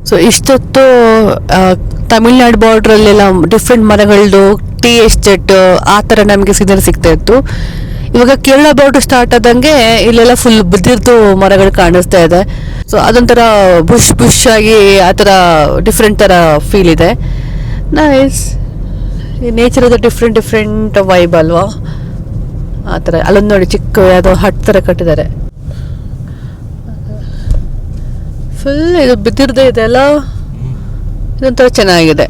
So ಇಷ್ಟೊತ್ತು Tamil Nadu ಬಾರ್ಡ್ರಲ್ಲೆಲ್ಲ different ಮರಗಳದ್ದು tea estate ಆ ಥರ ನಮಗೆ ಸೀನರಿ ಸಿಗ್ತಾ ಇತ್ತು. ಇವಾಗ ಕೇರಳ ಬಾರ್ಡರ್ ಸ್ಟಾರ್ಟ್ ಆದಂಗೆ ಇಲ್ಲೆಲ್ಲ ಫುಲ್ ಬಿದ್ದಿರ್ದು ಮರಗಳು ಕಾಣಿಸ್ತಾ ಇದೆ. ಸೊ ಅದೊಂಥರ ಬುಷ್ ಆಗಿ ಆ ಥರ ಡಿಫ್ರೆಂಟ್ ಥರ ಫೀಲ್ ಇದೆ. ನೈಸ್. ಈ ನೇಚರ್ ಅದು ಡಿಫ್ರೆಂಟ್ ವೈಬ್ ಅಲ್ವಾ ಆ ಥರ. ಅಲ್ಲೊಂದು ನೋಡಿ ಚಿಕ್ಕ ಯಾವುದೋ ಹಟ್ ಥರ ಕಟ್ಟಿದ್ದಾರೆ. ಫುಲ್ ಇದು ಬಿದ್ದಿರ್ದೇ ಇದೆಲ್ಲ ಇದೊಂಥರ ಚೆನ್ನಾಗಿದೆ.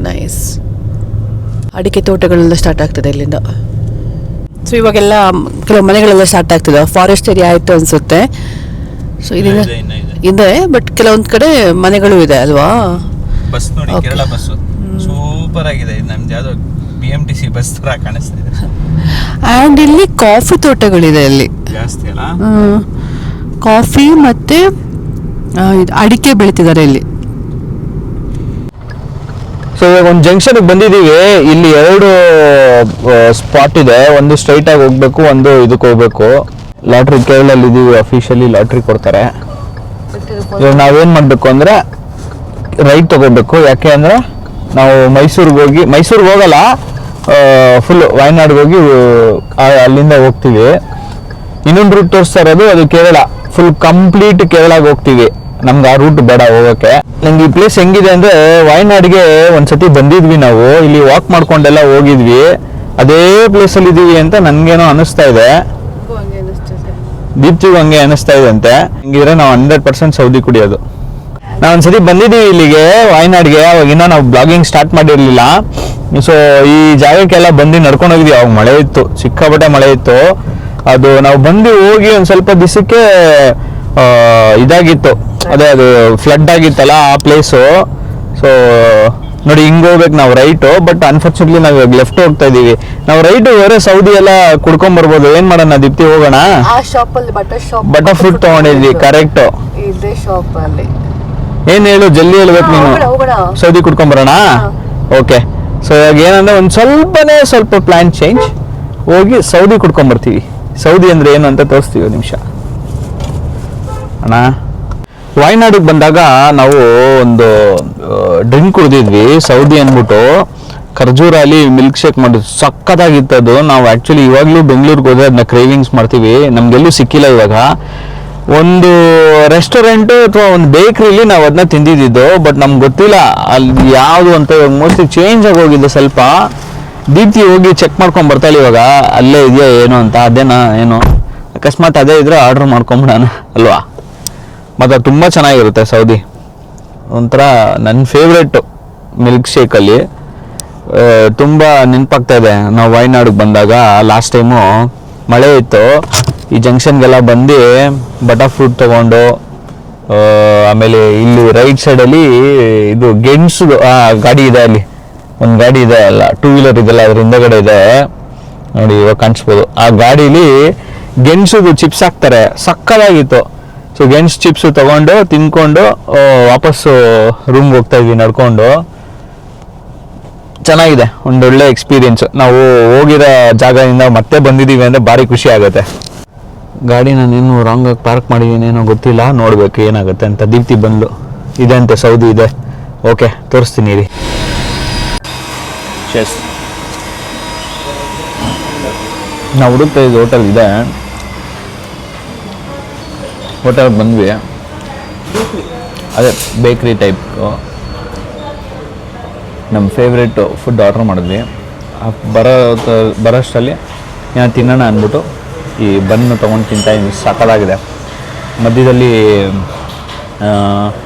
ನೈಸ್. ಅಡಿಕೆ ತೋಟಗಳೆಲ್ಲ ಸ್ಟಾರ್ಟ್ ಆಗ್ತದೆ ಇಲ್ಲಿಂದ. ಸೊ ಇವಾಗೆಲ್ಲ ಕೆಲವು ಮನೆಗಳೆಲ್ಲ ಸ್ಟಾರ್ಟ್ ಆಗ್ತದೆ. ಫಾರೆಸ್ಟ್ ಏರಿಯಾ ಆಯಿತು ಅನಿಸುತ್ತೆ. ಸೊ ಇದರಿಂದ ಇದೆ, ಬಟ್ ಕೆಲವೊಂದು ಕಡೆ ಮನೆಗಳು ಇದೆ ಅಲ್ವಾ. ಬಸ್ ನೋಡಿ, ಕೇರಳ ಬಸ್ ಸೂಪರ್ ಆಗಿದೆ. ಇದು ನಮ್ದು ಯಾವುದೋ BMTC ಬಸ್ ತರ ಕಾಣಿಸ್ತಾ ಇದೆ. ಆ್ಯಂಡ್ ಇಲ್ಲಿ ಕಾಫಿ ತೋಟಗಳಿದೆ ಇಲ್ಲಿ ಜಾಸ್ತಿ ಅಲ್ಲ. ಕಾಫಿ ಮತ್ತೆ ಅಡಿಕೆ ಬೆಳಿತಿದ್ದಾರೆ ಇಲ್ಲಿ. ಸೊ ಇವಾಗ ಒಂದು ಜಂಕ್ಷನ್ಗೆ ಬಂದಿದ್ದೀವಿ. ಇಲ್ಲಿ 2 ಸ್ಪಾಟ್ ಇದೆ. ಒಂದು ಸ್ಟ್ರೈಟ್ ಆಗಿ ಹೋಗ್ಬೇಕು, ಒಂದು ಇದಕ್ಕೆ ಹೋಗ್ಬೇಕು. ಲಾಟ್ರಿ ಕೇರಳಲ್ಲಿ ಇದೀವಿ, ಅಫಿಷಿಯಲಿ ಲಾಟ್ರಿ ಕೊಡ್ತಾರೆ. ಇವಾಗ ನಾವೇನು ಮಾಡಬೇಕು ಅಂದರೆ ರೈಟ್ ತಗೋಬೇಕು. ಯಾಕೆ ಅಂದರೆ ನಾವು ಮೈಸೂರಿಗೆ ಹೋಗಲ್ಲ, ಫುಲ್ ವಯನಾಡ್ಗೆ ಹೋಗಿ ಅಲ್ಲಿಂದ ಹೋಗ್ತೀವಿ. ಇನ್ನೊಂದು ರೂಟ್ ತೋರಿಸ್ತಾ ಇರೋದು ಅದು ಕೇರಳ, ಫುಲ್ ಕಂಪ್ಲೀಟ್ ಕೇರಳಗೆ ಹೋಗ್ತೀವಿ. ನಮ್ಗೆ ಆ ರೂಟ್ ಬೇಡ ಹೋಗೋಕ್ಕೆ. ನಂಗೆ ಈ ಪ್ಲೇಸ್ ಹೆಂಗಿದೆ ಅಂದರೆ, ವಯನಾಡಿಗೆ ಒಂದ್ಸತಿ ಬಂದಿದ್ವಿ ನಾವು, ಇಲ್ಲಿ ವಾಕ್ ಮಾಡ್ಕೊಂಡೆಲ್ಲ ಹೋಗಿದ್ವಿ. ಅದೇ ಪ್ಲೇಸಲ್ಲಿ ಇದ್ದೀವಿ ಅಂತ ನನಗೇನೋ ಅನ್ನಿಸ್ತಾ ಇದೆ. ದೀಪ್ತಿಗೂ ಹಂಗೆ ಅನ್ನಿಸ್ತಾ ಇದೆ ಅಂತೆ. ಹಿಂಗಿದ್ರೆ ನಾವು 100% ಸೌದಿ ಕುಡಿಯೋದು. ನಾವು ಒಂದ್ಸತಿ ಬಂದಿದ್ದೀವಿ ಇಲ್ಲಿಗೆ ವಯನಾಡ್ಗೆ. ಅವಾಗ ಇನ್ನೂ ನಾವು ಬ್ಲಾಗಿಂಗ್ ಸ್ಟಾರ್ಟ್ ಮಾಡಿರಲಿಲ್ಲ. ಸೊ ಈ ಜಾಗಕ್ಕೆಲ್ಲ ಬಂದು ನಡ್ಕೊಂಡು ಹೋಗಿದ್ವಿ. ಅವಾಗ ಮಳೆ ಇತ್ತು, ಸಿಕ್ಕಾಪಟ್ಟೆ ಮಳೆ ಇತ್ತು. ಅದು ನಾವು ಬಂದು ಹೋಗಿ ಒಂದು ಸ್ವಲ್ಪ ದಿವಸಕ್ಕೆ ಇದಾಗಿತ್ತು, ಅದೇ ಅದು ಫ್ಲಡ್ ಆಗಿತ್ತಲ್ಲ ಆ ಪ್ಲೇಸು. ಸೊ ನೋಡಿ ಹಿಂಗೆ ಹೋಗ್ಬೇಕು ನಾವು ರೈಟು, ಬಟ್ ಅನ್ಫಾರ್ಚುನೇಟ್ಲಿ ನಾವು ಇವಾಗ ಲೆಫ್ಟ್ ಹೋಗ್ತಾ ಇದೀವಿ. ನಾವು ರೈಟ್ ಹೋದ್ರೆ ಸೌದಿ ಎಲ್ಲ ಕುಡ್ಕೊಂಡ್ ಬರ್ಬೋದು. ಏನ್ ಮಾಡೋಣ ದೀಪ್ತಿ, ಹೋಗೋಣ. ಬಟರ್ ಫ್ರೂಟ್ ತಗೊಂಡಿದ್ವಿ. ಕರೆಕ್ಟ್. ಏನ್ ಹೇಳು, ಜಲ್ದಿ ಹೇಳ್ಬೇಕು ನೀನು. ಸೌದಿ ಕುಡ್ಕೊಂಡ್ ಬರೋಣ. ಓಕೆ. ಸೊ ಇವಾಗ ಏನಂದ್ರೆ ಸ್ವಲ್ಪ ಪ್ಲಾನ್ ಚೇಂಜ್, ಹೋಗಿ ಸೌದಿ ಕುಡ್ಕೊಂಡ್ ಬರ್ತೀವಿ. ಸೌದಿ ಅಂದ್ರೆ ಏನು ಅಂತ ತೋರಿಸ್ತೀವಿ ನಿಮಿಷ ಅಣ್ಣ. ವಯನಾಡಿಗೆ ಬಂದಾಗ ನಾವು ಒಂದು ಡ್ರಿಂಕ್ ಕುಡಿದಿದ್ವಿ, ಸೌದಿ ಅಂದ್ಬಿಟ್ಟು. ಖರ್ಜೂರಲ್ಲಿ ಮಿಲ್ಕ್ ಶೇಕ್ ಮಾಡಿದ್ದು ಸಕ್ಕತ್ತಾಗಿತ್ತು ಅದು. ನಾವು ಆ್ಯಕ್ಚುಲಿ ಇವಾಗಲೂ ಬೆಂಗಳೂರಿಗೆ ಹೋದ್ರೆ ಅದನ್ನ ಕ್ರೇವಿಂಗ್ಸ್ ಮಾಡ್ತೀವಿ. ನಮಗೆಲ್ಲೂ ಸಿಕ್ಕಿಲ್ಲ ಇವಾಗ. ಒಂದು ರೆಸ್ಟೋರೆಂಟು ಅಥವಾ ಒಂದು ಬೇಕ್ರಿಲಿ ನಾವು ಅದನ್ನ ತಿಂದಿದ್ದು, ಬಟ್ ನಮ್ಗೆ ಗೊತ್ತಿಲ್ಲ ಅಲ್ಲಿ ಯಾವುದು ಅಂತ. ಇವಾಗ ಮೋಸ್ಟ್ಲಿ ಚೇಂಜ್ ಆಗಿ ಹೋಗಿದ್ದು ಸ್ವಲ್ಪ. ದೀಪ್ತಿ ಹೋಗಿ ಚೆಕ್ ಮಾಡ್ಕೊಂಡು ಬರ್ತಾಳೆ ಇವಾಗ, ಅಲ್ಲೇ ಇದೆಯಾ ಏನು ಅಂತ. ಅದೇನಾ ಏನು, ಅಕಸ್ಮಾತ್ ಅದೇ ಇದ್ರೆ ಆರ್ಡ್ರ್ ಮಾಡ್ಕೊಂಬಿಡೋಣ ಅಲ್ವಾ. ಮತ್ತು ಅದು ತುಂಬ ಚೆನ್ನಾಗಿರುತ್ತೆ ಸೌದಿ. ಒಂಥರ ನನ್ನ ಫೇವ್ರೆಟ್ಟು ಮಿಲ್ಕ್ ಶೇಕಲ್ಲಿ. ತುಂಬ ನೆನಪಾಗ್ತಾ ಇದೆ, ನಾವು ವಯನಾಡಿಗೆ ಬಂದಾಗ ಲಾಸ್ಟ್ ಟೈಮು ಮಳೆ ಇತ್ತು. ಈ ಜಂಕ್ಷನ್ಗೆಲ್ಲ ಬಂದು ಬಟರ್ ಫ್ರೂಟ್ ತೊಗೊಂಡು, ಆಮೇಲೆ ಇಲ್ಲಿ ರೈಟ್ ಸೈಡಲ್ಲಿ ಇದು ಗೆಣಸು ಗಾಡಿ ಇದೆ. ಅಲ್ಲಿ ಒಂದು ಗಾಡಿ ಇದೆ ಅಲ್ಲ, 2 ವೀಲರ್ ಇದೆಲ್ಲ, ಅದ್ರ ಹಿಂದೆಗಡೆ ಇದೆ ನೋಡಿ, ಇವಾಗ ಕಾಣಿಸ್ಬೋದು. ಆ ಗಾಡೀಲಿ ಗೆಣಸುದು ಚಿಪ್ಸ್ ಹಾಕ್ತಾರೆ, ಸಕ್ಕತ್ತಾಗಿತ್ತು. ಸೊ ಗೆಣಸು ಚಿಪ್ಸು ತೊಗೊಂಡು ತಿನ್ಕೊಂಡು ವಾಪಸ್ಸು ರೂಮ್ಗೆ ಹೋಗ್ತಾ ಇದ್ವಿ ನಡ್ಕೊಂಡು. ಚೆನ್ನಾಗಿದೆ, ಒಂದೊಳ್ಳೆ ಎಕ್ಸ್ಪೀರಿಯೆನ್ಸ್. ನಾವು ಹೋಗಿರೋ ಜಾಗದಿಂದ ಮತ್ತೆ ಬಂದಿದ್ದೀವಿ ಅಂದರೆ ಭಾರಿ ಖುಷಿ ಆಗುತ್ತೆ. ಗಾಡಿ ನಾನೇನು ರಾಂಗಾಗಿ ಪಾರ್ಕ್ ಮಾಡಿದ್ದೀನಿ ಏನೋ ಗೊತ್ತಿಲ್ಲ, ನೋಡಬೇಕು ಏನಾಗುತ್ತೆ ಅಂತ. ದೀಪ್ತಿ ಬಂದು ಇದೆ ಅಂತೆ, ಸೌದಿ ಇದೆ. ಓಕೆ, ತೋರಿಸ್ತೀನಿ ರೀ. ಚೆಸ್ ನಾವು ಹುಡುಕ್ತಾ ಇದ್ದು ಹೋಟೆಲ್ ಇದೆ. ಹೋಟೆಲ್ಗೆ ಬಂದ್ವಿ, ಅದೇ ಬೇಕ್ರಿ ಟೈಪ್. ನಮ್ಮ ಫೇವ್ರೇಟು ಫುಡ್ ಆರ್ಡ್ರ್ ಮಾಡಿದ್ವಿ. ಬರೋಷ್ಟರಲ್ಲಿ ನಾನು ತಿನ್ನೋಣ ಅಂದ್ಬಿಟ್ಟು ಈ ಬನ್ನು ತೊಗೊಂಡು ತಿಂತಾಯಿದ್ದೀನಿ. ಸಕ್ಕತ್ತಾಗಿದೆ. ಮಧ್ಯದಲ್ಲಿ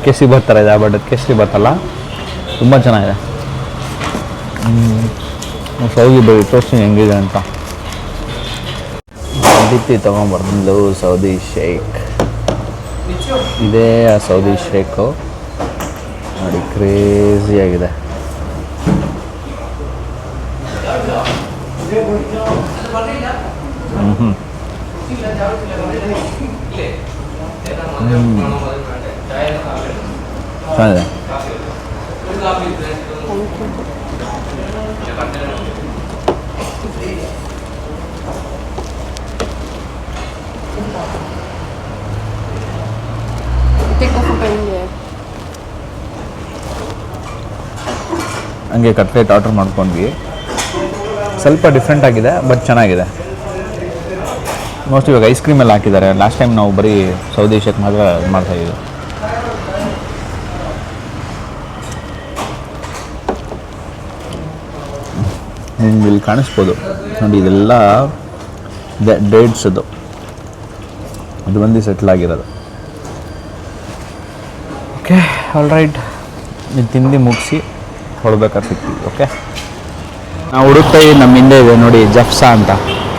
ಕೇಸರಿ ಬಾತ್ ಥರ ಇದೆ, ಬಟ್ ಕೇಸರಿ ಬಾತ್ ಅಲ್ಲ, ತುಂಬ ಚೆನ್ನಾಗಿದೆ. ಸೌದಿ ಬರೀ ತೋರಿಸ್ತೀನಿ ಹೆಂಗಿದೆ ಅಂತ. ದೀಪ್ತಿ ತೊಗೊಂಬರ್ದು ಸೌದಿ ಶೇಕ್. ಇದೇ ಆ ಸೌದಿ ಶೇಕು ನೋಡಿ, ಕ್ರೇಜಿಯಾಗಿದೆ. ಚೆನ್ನಾಗಿದೆ. ಹಂಗೆ ಕಟ್ಲೆಟ್ ಆರ್ಡ್ರ್ ಮಾಡ್ಕೊಂಡ್ವಿ. ಸ್ವಲ್ಪ ಡಿಫ್ರೆಂಟ್ ಆಗಿದೆ ಬಟ್ ಚೆನ್ನಾಗಿದೆ. ಮೋಸ್ಟ್ ಇವಾಗ ಐಸ್ ಕ್ರೀಮ್ ಎಲ್ಲ ಹಾಕಿದ್ದಾರೆ. ಲಾಸ್ಟ್ ಟೈಮ್ ನಾವು ಬರೀ ಸೌದಿ ಶೇಕ್ ಮಾತ್ರ ಮಾಡ್ತಾಯಿದ್ವಿ. ನಿಮ್ಗೆ ಇಲ್ಲಿ ಕಾಣಿಸ್ಬೋದು ನೋಡಿ, ಇದೆಲ್ಲ ಡೇಟ್ಸದು, ಅದು ಬಂದು ಸೆಟ್ಲ್ ಆಗಿರೋದು. ಓಕೆ, ಆಲ್ ರೈಟ್, ಇದು ತಿಂದು ಮುಗಿಸಿ ಹೊಡ್ಬೇಕಾದ್ರೆ ಸಿಗ್ತೀವಿ. ಓಕೆ, ನಾವು ಹುಡುಕ್ತಾ ನಮ್ಮ ಹಿಂದೆ ಇದೆ ನೋಡಿ ಜಫ್ಸಾ ಅಂತ.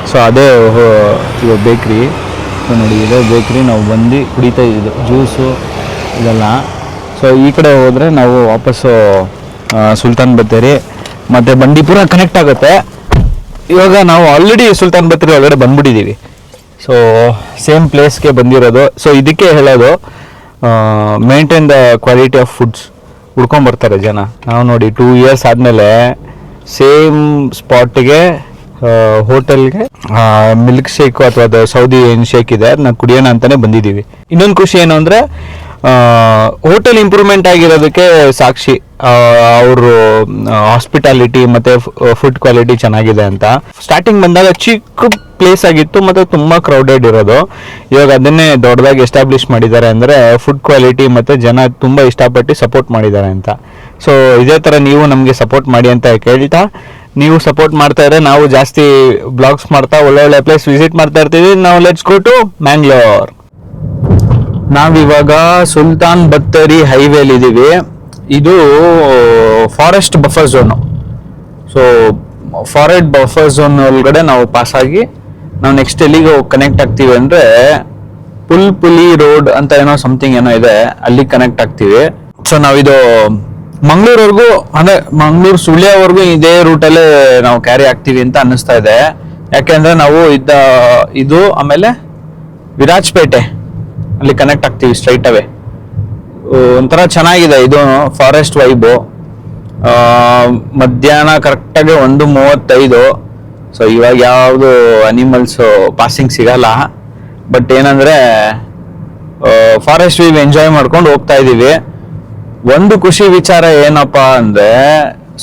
ಸೊ ಅದೇ ಇವಾಗ ಬೇಕ್ರಿ. ಸೊ ನೋಡಿ ಇದೇ ಬೇಕ್ರಿ, ನಾವು ಬಂದು ಕುಡಿತಾ ಇದ್ದು ಜ್ಯೂಸು ಇದೆಲ್ಲ. ಸೊ ಈ ಕಡೆ ಹೋದರೆ ನಾವು ವಾಪಸ್ಸು ಸುಲ್ತಾನ್ ಬತ್ತೇರಿ ಮತ್ತು ಬಂಡೀಪುರ ಕನೆಕ್ಟ್ ಆಗುತ್ತೆ. ಇವಾಗ ನಾವು ಆಲ್ರೆಡಿ ಸುಲ್ತಾನ್ ಬತ್ತೇರಿ ಒಳಗಡೆ ಬಂದ್ಬಿಟ್ಟಿದ್ದೀವಿ. ಸೊ ಸೇಮ್ ಪ್ಲೇಸ್ಗೆ ಬಂದಿರೋದು. ಸೊ ಇದಕ್ಕೆ ಹೇಳೋದು, maintain the quality of foods. ಹುಡ್ಕೊಂಬರ್ತಾರೆ ಜನ. ನಾವು ನೋಡಿ 2 years ಆದಮೇಲೆ ಸೇಮ್ ಸ್ಪಾಟಿಗೆ ಹೋಟೆಲ್ಗೆ ಮಿಲ್ಕ್ ಶೇಕು ಅಥವಾ ಅದು ಸೌದಿ ಏನು ಶೇಕ್ ಇದೆ ಅದನ್ನ ಕುಡಿಯೋಣ ಅಂತಲೇ ಬಂದಿದ್ದೀವಿ. ಇನ್ನೊಂದು ಖುಷಿ ಏನು ಅಂದರೆ ಹೋಟೆಲ್ ಇಂಪ್ರೂವ್ಮೆಂಟ್ ಆಗಿರೋದಕ್ಕೆ ಸಾಕ್ಷಿ ಅವರು ಹಾಸ್ಪಿಟಾಲಿಟಿ ಮತ್ತು ಫುಡ್ ಕ್ವಾಲಿಟಿ ಚೆನ್ನಾಗಿದೆ ಅಂತ. ಸ್ಟಾರ್ಟಿಂಗ್ ಬಂದಾಗ ಚಿಕ್ಕ ಪ್ಲೇಸ್ ಆಗಿತ್ತು ಮತ್ತು ತುಂಬ ಕ್ರೌಡೆಡ್ ಇರೋದು. ಇವಾಗ ಅದನ್ನೇ ದೊಡ್ಡದಾಗಿ ಎಸ್ಟಾಬ್ಲಿಷ್ ಮಾಡಿದ್ದಾರೆ. ಅಂದರೆ ಫುಡ್ ಕ್ವಾಲಿಟಿ ಮತ್ತು ಜನ ತುಂಬ ಇಷ್ಟಪಟ್ಟು ಸಪೋರ್ಟ್ ಮಾಡಿದ್ದಾರೆ ಅಂತ. ಸೊ ಇದೇ ಥರ ನೀವು ನಮಗೆ ಸಪೋರ್ಟ್ ಮಾಡಿ ಅಂತ ಕೇಳ್ತಾ, ನೀವು ಸಪೋರ್ಟ್ ಮಾಡ್ತಾ ಇದ್ರೆ ನಾವು ಜಾಸ್ತಿ ಬ್ಲಾಗ್ಸ್ ಮಾಡ್ತಾ ಒಳ್ಳೊಳ್ಳೆ ಪ್ಲೇಸ್ ವಿಸಿಟ್ ಮಾಡ್ತಾ ಇರ್ತೀವಿ. ನಾವು ಲೆಟ್ಸ್ ಗೋ ಟು ಮ್ಯಾಂಗ್ಳೂರ್. ನಾವಿವಾಗ ಸುಲ್ತಾನ್ ಬತ್ತೇರಿ ಹೈವೇಲಿ ಇದ್ದೀವಿ. ಇದು forest buffer zone. So forest buffer zone ಒಳಗಡೆ ನಾವು ಪಾಸ್ ಆಗಿ ನಾವು ನೆಕ್ಸ್ಟ್ ಎಲ್ಲಿಗೆ ಕನೆಕ್ಟ್ ಆಗ್ತೀವಿ ಅಂದರೆ ಪುಲ್ಪುಲಿ ರೋಡ್ ಅಂತ ಏನೋ ಸಮಥಿಂಗ್ ಏನೋ ಇದೆ, ಅಲ್ಲಿ ಕನೆಕ್ಟ್ ಆಗ್ತೀವಿ. ಸೊ ನಾವಿದು ಮಂಗಳೂರ್ವರೆಗೂ ಅಂದರೆ ಮಂಗಳೂರು ಸುಳ್ಯವರೆಗೂ ಇದೇ ರೂಟಲ್ಲೇ ನಾವು ಕ್ಯಾರಿ ಆಗ್ತೀವಿ ಅಂತ ಅನ್ನಿಸ್ತಾ ಇದೆ. ಯಾಕೆಂದರೆ ನಾವು ಇದು ಆಮೇಲೆ ವಿರಾಜಪೇಟೆ ಅಲ್ಲಿ ಕನೆಕ್ಟ್ ಆಗ್ತೀವಿ ಸ್ಟ್ರೈಟ್ ಅವೇ. ಒಂಥರ ಚೆನ್ನಾಗಿದೆ ಇದು ಫಾರೆಸ್ಟ್ ವೈಬು. ಮಧ್ಯಾಹ್ನ ಕರೆಕ್ಟಾಗಿ 1:35. ಸೊ ಇವಾಗ ಯಾವುದು ಅನಿಮಲ್ಸು ಪಾಸಿಂಗ್ ಸಿಗಲ್ಲ. ಬಟ್ ಏನಂದರೆ ಫಾರೆಸ್ಟ್ ವೈಬ್ ಎಂಜಾಯ್ ಮಾಡ್ಕೊಂಡು ಹೋಗ್ತಾ ಇದ್ದೀವಿ. ಒಂದು ಖುಷಿ ವಿಚಾರ ಏನಪ್ಪ ಅಂದರೆ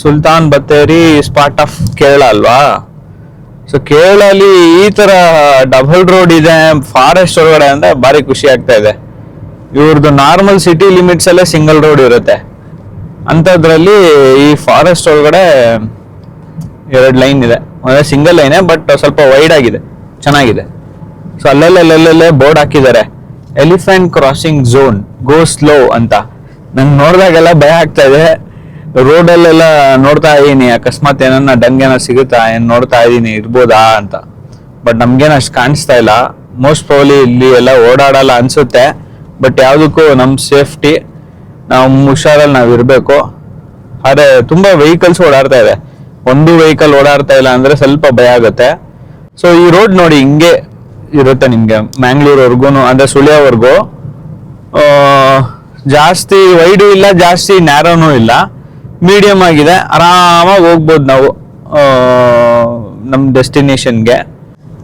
Sultan Bathery is part of Kerala ಅಲ್ವಾ. ಸೊ ಕೇರಳಲ್ಲಿ ಈ ಥರ ಡಬಲ್ ರೋಡ್ ಇದೆ ಫಾರೆಸ್ಟ್ ಒಳಗಡೆ ಅಂದರೆ ಭಾರಿ ಖುಷಿ ಆಗ್ತಾ ಇದೆ. ಇವ್ರದ್ದು ನಾರ್ಮಲ್ ಸಿಟಿ ಲಿಮಿಟ್ಸ್ ಅಲ್ಲೇ ಸಿಂಗಲ್ ರೋಡ್ ಇರುತ್ತೆ, ಅಂಥದ್ರಲ್ಲಿ ಈ ಫಾರೆಸ್ಟ್ ಒಳಗಡೆ 2 ಲೈನ್ ಇದೆ. ಅಂದರೆ ಸಿಂಗಲ್ ಲೈನೇ ಬಟ್ ಸ್ವಲ್ಪ ವೈಡ್ ಆಗಿದೆ, ಚೆನ್ನಾಗಿದೆ. ಸೊ ಅಲ್ಲಲ್ಲೇ ಬೋರ್ಡ್ ಹಾಕಿದ್ದಾರೆ, ಎಲಿಫೆಂಟ್ ಕ್ರಾಸಿಂಗ್ ಝೋನ್, ಗೋ ಸ್ಲೋ ಅಂತ. ನಂಗೆ ನೋಡಿದಾಗೆಲ್ಲ ಭಯ ಆಗ್ತಾ ಇದೆ. ರೋಡಲ್ಲೆಲ್ಲ ನೋಡ್ತಾ ಇದ್ದೀನಿ, ಅಕಸ್ಮಾತ್ ಏನನ್ನ ಡಂಗ್ ಏನೋ ಸಿಗುತ್ತಾ ಏನು ನೋಡ್ತಾ ಇದ್ದೀನಿ, ಇರ್ಬೋದಾ ಅಂತ. ಬಟ್ ನಮ್ಗೇನು ಅಷ್ಟು ಕಾಣಿಸ್ತಾ ಇಲ್ಲ. ಮೋಸ್ಟ್ ಪ್ರಾಬಲಿ ಇಲ್ಲಿ ಎಲ್ಲ ಓಡಾಡಲ್ಲ ಅನ್ಸುತ್ತೆ. ಬಟ್ ಯಾವುದಕ್ಕೂ ನಮ್ಮ ಸೇಫ್ಟಿ, ನಾವು ಹುಷಾರಲ್ಲಿ ನಾವು ಇರಬೇಕು. ಆದರೆ ತುಂಬ ವೆಹಿಕಲ್ಸ್ ಓಡಾಡ್ತಾ ಇದೆ. ಒಂದು ವೆಹಿಕಲ್ ಓಡಾಡ್ತಾ ಇಲ್ಲ ಅಂದರೆ ಸ್ವಲ್ಪ ಭಯ ಆಗುತ್ತೆ. ಸೊ ಈ ರೋಡ್ ನೋಡಿ ಹಿಂಗೆ ಇರುತ್ತೆ ನಿಮಗೆ ಮ್ಯಾಂಗ್ಳೂರ್ವರೆಗೂ, ಅಂದರೆ ಸುಳ್ಯವರೆಗೂ. ಜಾಸ್ತಿ ವೈಡು ಇಲ್ಲ, ಜಾಸ್ತಿ ನ್ಯಾರೋನೂ ಇಲ್ಲ, ಮೀಡಿಯಮ್ ಆಗಿದೆ. ಆರಾಮಾಗಿ ಹೋಗ್ಬೋದು ನಾವು ನಮ್ಮ ಡೆಸ್ಟಿನೇಷನ್ಗೆ.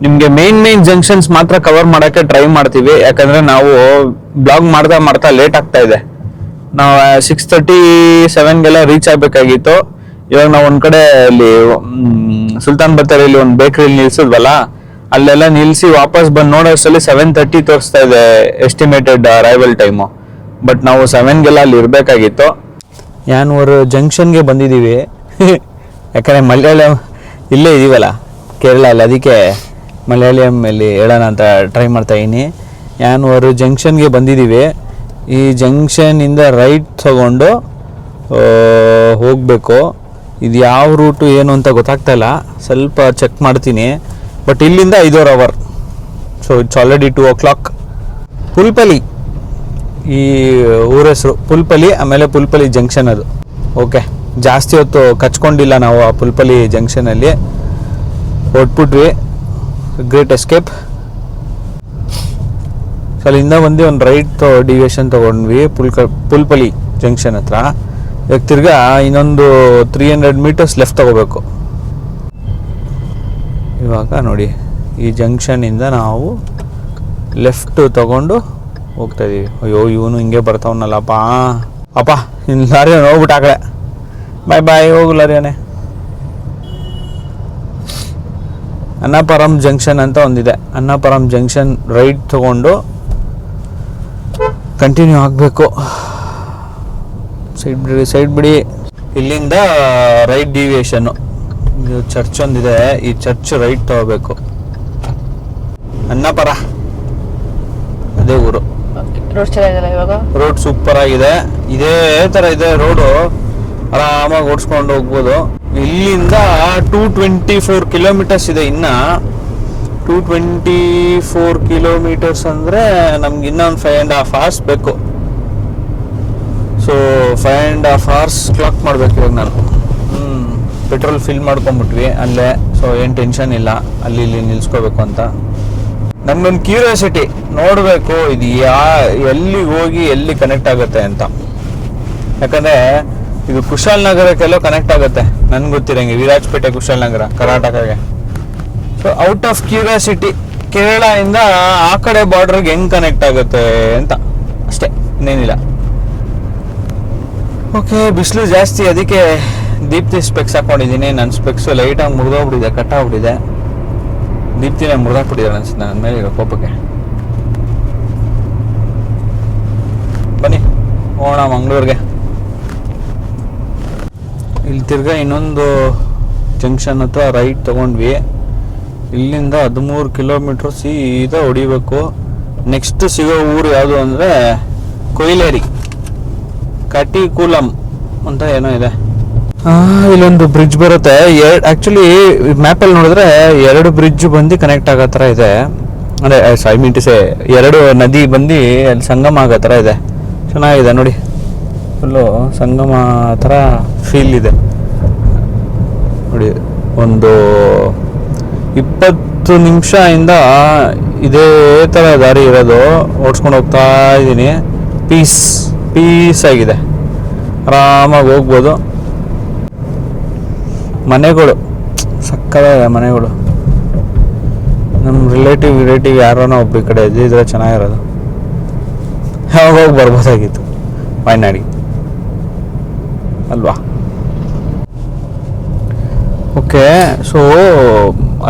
ನಿಮಗೆ ಮೇನ್ ಜಂಕ್ಷನ್ಸ್ ಮಾತ್ರ ಕವರ್ ಮಾಡೋಕ್ಕೆ ಟ್ರೈ ಮಾಡ್ತೀವಿ. ಯಾಕಂದರೆ ನಾವು ಬ್ಲಾಗ್ ಮಾಡ್ತಾ ಲೇಟ್ ಆಗ್ತಾ ಇದೆ. ನಾವು 6:37 ರೀಚ್ ಆಗಬೇಕಾಗಿತ್ತು. ಇವಾಗ ನಾವು ಒಂದು ಕಡೆ ಅಲ್ಲಿ ಸುಲ್ತಾನ್ ಬತ್ತೇರಿಯಲ್ಲಿ ಒಂದು ಬೇಕ್ರಿಲಿ ನಿಲ್ಸಿದ್ವಲ್ಲ, ಅಲ್ಲೆಲ್ಲ ನಿಲ್ಲಿಸಿ ವಾಪಸ್ ಬಂದು ನೋಡೋಷ್ಟರಲ್ಲಿ 7:30 ತೋರಿಸ್ತಾ ಇದೆ ಎಸ್ಟಿಮೇಟೆಡ್ ಅರೈವಲ್ ಟೈಮು. ಬಟ್ ನಾವು 7 ಅಲ್ಲಿ ಇರಬೇಕಾಗಿತ್ತು. ಯಾನೂರು ಜಂಕ್ಷನ್ಗೆ ಬಂದಿದ್ದೀವಿ. ಯಾಕಂದರೆ ಮಲಯಾಳಂ ಇಲ್ಲೇ ಇದೀವಲ್ಲ ಕೇರಳಲ್ಲಿ, ಅದಕ್ಕೆ ಮಲಯಾಳಂಲ್ಲಿ ಹೇಳೋಣ ಅಂತ ಟ್ರೈ ಮಾಡ್ತಾಯಿದ್ದೀನಿ. ಯಾನೂರು ಜಂಕ್ಷನ್ಗೆ ಬಂದಿದ್ದೀವಿ. ಈ ಜಂಕ್ಷನಿಂದ ರೈಟ್ ತಗೊಂಡು ಹೋಗಬೇಕು. ಇದು ಯಾವ ರೂಟು ಏನು ಅಂತ ಗೊತ್ತಾಗ್ತಾ ಇಲ್ಲ, ಸ್ವಲ್ಪ ಚೆಕ್ ಮಾಡ್ತೀನಿ. ಬಟ್ ಇಲ್ಲಿಂದ 5 hours. So it's already 2 o'clock. ಪುಲ್ಪಲಿ ಈ ಊರ ಹೆಸರು ಪುಲ್ಪಲಿ, ಆಮೇಲೆ ಪುಲ್ಪಲಿ ಜಂಕ್ಷನ್ ಅದು. ಓಕೆ, ಜಾಸ್ತಿ ಹೊತ್ತು ಕಚ್ಕೊಂಡಿಲ್ಲ ನಾವು ಆ ಪುಲ್ಪಲಿ ಜಂಕ್ಷನಲ್ಲಿ. ಹೊಟ್ಬಿಟ್ವಿ, ಗ್ರೇಟ್ ಎಸ್ಕೇಪ್. ಸೊ ಅಲ್ಲಿಂದ ಬಂದು ಒಂದು ರೈಟ್ ಡಿವಿಯೇಷನ್ ತೊಗೊಂಡ್ವಿ ಪುಲ್ಪಲಿ ಜಂಕ್ಷನ್ ಹತ್ರ. ಇವಾಗ ತಿರ್ಗಾ ಇನ್ನೊಂದು 300 meters ಲೆಫ್ಟ್ ತಗೋಬೇಕು. ಇವಾಗ ನೋಡಿ ಈ ಜಂಕ್ಷನಿಂದ ನಾವು ಲೆಫ್ಟ್ ತಗೊಂಡು ಹೋಗ್ತಾ ಇದೀವಿ. ಅಯ್ಯೋ ಇವನು ಹಿಂಗೆ ಬರ್ತಾವನಲ್ಲಪ್ಪ. ಇನ್ನು ಲಾರಿ ಹೋಗ್ಬಿಟ್ಟು ಆ ಕಡೆ ಬಾಯ್ ಬಾಯ್, ಹೋಗ್ಲಾರೇನೆ. ಅನ್ನಪುರಂ ಜಂಕ್ಷನ್ ಅಂತ ಒಂದಿದೆ. ಅನ್ನಪುರಂ ಜಂಕ್ಷನ್ ರೈಟ್ ತಗೊಂಡು ಕಂಟಿನ್ಯೂ ಆಗಬೇಕು. ಸೈಡ್ ಬಿಡಿ. ಇಲ್ಲಿಂದ ರೈಟ್ ಡಿವಿಯೇಷನ್ನು. ಇದು ಚರ್ಚ್ ಒಂದಿದೆ, ಈ ಚರ್ಚ್ ರೈಟ್ ತಗೋಬೇಕು. ಅನ್ನಪುರ ಅದೇ ಊರು. ರೋಡ್ ಚೆನ್ನಾಗಿದೆಯಲ್ಲ ಇವಾಗ? ರೋಡ್ ಸೂಪರ್ ಆಗಿದೆ. ಇದೇ ತರ ಇದೆ ರೋಡು, ಆರಾಮಾಗಿ ಓಡಿಸ್ಕೊಂಡು ಹೋಗ್ಬೋದು. ಇಲ್ಲಿಂದ 224 ಕಿಲೋಮೀಟರ್ಸ್ ಇದೆ. ಇನ್ನ 224 ಕಿಲೋಮೀಟರ್ಸ್ ಅಂದ್ರೆ ನಮ್ಗೆ ಇನ್ನೊಂದು 5.5 hours ಬೇಕು. ಸೊ 5.5 hours ಕ್ಲಾಕ್ ಮಾಡ್ಬೇಕು ಇವಾಗ ನಾನು. ಪೆಟ್ರೋಲ್ ಫಿಲ್ ಮಾಡ್ಕೊಂಡ್ಬಿಟ್ವಿ ಅಲ್ಲೇ. ಸೊ ಏನು ಟೆನ್ಷನ್ ಇಲ್ಲ ಅಲ್ಲಿ ಇಲ್ಲಿ ನಿಲ್ಸ್ಕೋಬೇಕು ಅಂತ. ನಮ್ಗೊಂದು ಕ್ಯೂರಿಯಾಸಿಟಿ, ನೋಡಬೇಕು ಇದು ಎಲ್ಲಿ ಹೋಗಿ ಎಲ್ಲಿ ಕನೆಕ್ಟ್ ಆಗುತ್ತೆ ಅಂತ. ಯಾಕಂದ್ರೆ ಇದು ಕುಶಾಲನಗರಕ್ಕೆಲ್ಲೋ ಕನೆಕ್ಟ್ ಆಗುತ್ತೆ ನನ್ಗೆ ಗೊತ್ತಿರಂಗೆ, ವಿರಾಜಪೇಟೆ ಕುಶಾಲನಗರ ಕರ್ನಾಟಕಗೆ. So out of curiosity, Kerala ಇಂದ ಆ ಕಡೆ ಬಾರ್ಡರ್ಗೆ ಹೆಂಗ್ ಕನೆಕ್ಟ್ ಆಗುತ್ತೆ ಅಂತ ಅಷ್ಟೇ, ಇನ್ನೇನಿಲ್ಲ. ಓಕೆ, ಬಿಸಿಲು ಜಾಸ್ತಿ, ಅದಕ್ಕೆ ದೀಪ್ತಿ ಸ್ಪೆಕ್ಸ್ ಹಾಕೊಂಡಿದ್ದೀನಿ. ನನ್ನ ಸ್ಪೆಕ್ಸು ಲೈಟಾಗಿ ಮುರಿದೋಗ್ಬಿಟ್ಟಿದೆ, ಕಟ್ಟಾಗ್ಬಿಟ್ಟಿದೆ. ದೀಪ್ತಿನ ಮುರಿದಾಕ್ಬಿಟ್ಟಿದ್ದಾರೆ ಅನ್ಸುತ್ತೆ ನನ್ನ ಮೇಲೆ ಇರೋ ಕೋಪಕ್ಕೆ. ಬನ್ನಿ ಹೋಗೋಣ ಮಂಗಳೂರಿಗೆ. ಇಲ್ಲಿ ತಿರ್ಗಾ ಇನ್ನೊಂದು ಜಂಕ್ಷನ್ ಹತ್ರ ರೈಟ್ ತಗೊಂಡ್ವಿ. ಇಲ್ಲಿಂದ 13 ಕಿಲೋಮೀಟರ್ ಸೀದಾ ಹೊಡಿಬೇಕು. ನೆಕ್ಸ್ಟ್ ಸಿಗೋ ಊರು ಯಾವುದು ಅಂದರೆ ಕೊಯ್ಲೇರಿ, ಕಟಿಕುಲಂ ಅಂತ ಏನೋ ಇದೆ. ಇಲ್ಲೊಂದು ಬ್ರಿಡ್ಜ್ ಬರುತ್ತೆ. ಆಕ್ಚುಲಿ ಮ್ಯಾಪಲ್ಲಿ ನೋಡಿದ್ರೆ 2 ಬ್ರಿಡ್ಜ್ ಬಂದು ಕನೆಕ್ಟ್ ಆಗೋ ಥರ ಇದೆ. ಅಂದರೆ ಐ ಮೀನ್ ಟು ಸೇ 2 ನದಿ ಬಂದು ಅಲ್ಲಿ ಸಂಗಮ ಆಗೋ ಥರ ಇದೆ. ಚೆನ್ನಾಗಿದೆ ನೋಡಿ, ಫುಲ್ಲು ಸಂಗಮ ಥರ ಫೀಲ್ ಇದೆ ನೋಡಿ. ಒಂದು 20 ನಿಮಿಷದಿಂದ ಇದೇ ಥರ ದಾರಿ ಇರೋದು, ಓಡಿಸ್ಕೊಂಡು ಹೋಗ್ತಾ ಇದ್ದೀನಿ. ಪೀಸ್ ಆಗಿದೆ, ಆರಾಮಾಗಿ ಹೋಗ್ಬೋದು. ಮನೆಗಳು ಸಕ್ಕತ್ತಾಗಿದೆ ಮನೆಗಳು. ನಮ್ಮ ರಿಲೇಟಿವ್ ಯಾರೋನೋ ಒಬ್ಬ ಈ ಕಡೆ ಇದ್ದಿದ್ರೆ ಚೆನ್ನಾಗಿರೋದು. ಯಾವಾಗ ಹೋಗಿ ಬರ್ಬೋದಾಗಿತ್ತು ವಾಯ್ನಾಡಿಗೆ ಅಲ್ವಾ. ಓಕೆ, ಸೊ